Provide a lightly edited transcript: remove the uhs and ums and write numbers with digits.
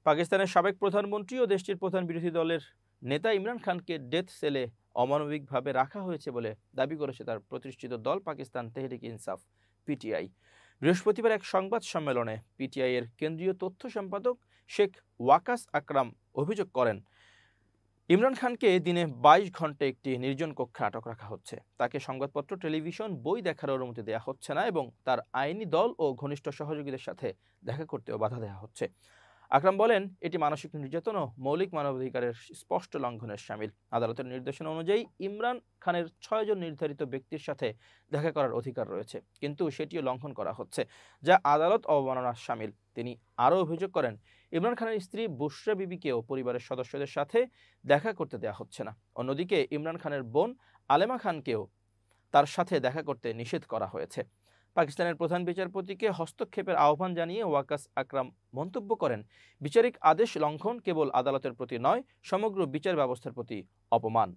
পাকিস্তানের সাবেক প্রধানমন্ত্রী ও দেশটির প্রধান বিরোধী দলের নেতা ইমরান খানকে ডেথ সেলে অমানবিকভাবে রাখা হয়েছে বলে দাবি করেছে তার প্রতিষ্ঠিত দল পাকিস্তান তেহরিক ইনসাফ পিটিআই। বৃহস্পতিবার এক সংবাদ সম্মেলনে পিটিআই এর কেন্দ্রীয় তথ্য সম্পাদক শেখ ওয়াকাস আকরাম অভিযোগ করেন, ইমরান খানকে দিনে 22 ঘন্টা একটি নির্জন কক্ষে আটক রাখা হচ্ছে। তাকে সংবাদপত্র, টেলিভিশন, বই দেখার অনুমতি দেওয়া হচ্ছে না এবং তার আইনি দল ও ঘনিষ্ঠ সহযোগীদের সাথে দেখা করতেও বাধা দেওয়া হচ্ছে। আকরাম বলেন, এটি মানসিক নির্যাতন ও মৌলিক মানবাধিকারের স্পষ্ট লঙ্ঘনের শামিল। আদালতের নির্দেশনা অনুযায়ী ইমরান খানের 6 জন নির্ধারিত ব্যক্তির সাথে দেখা করার অধিকার রয়েছে, কিন্তু সেটিও লঙ্ঘন করা হচ্ছে, যা আদালত অবমাননার শামিল। তিনি আরও অভিযোগ করেন, ইমরান খানের স্ত্রী বুশরা বিবিকেও পরিবারের সদস্যদের সাথে দেখা করতে দেওয়া হচ্ছে না। অন্যদিকে ইমরান খানের বোন আলেমা খানকেও তার সাথে দেখা করতে নিষেধ করা হয়েছে। পাকিস্তানের প্রধান বিচারপতিকে হস্তক্ষেপের আহ্বান জানিয়ে ওয়াকাস আকরাম মন্তব্য করেন, বিচারিক আদেশ লঙ্ঘন কেবল আদালতের প্রতি নয়, সমগ্র বিচার ব্যবস্থার প্রতি অপমান।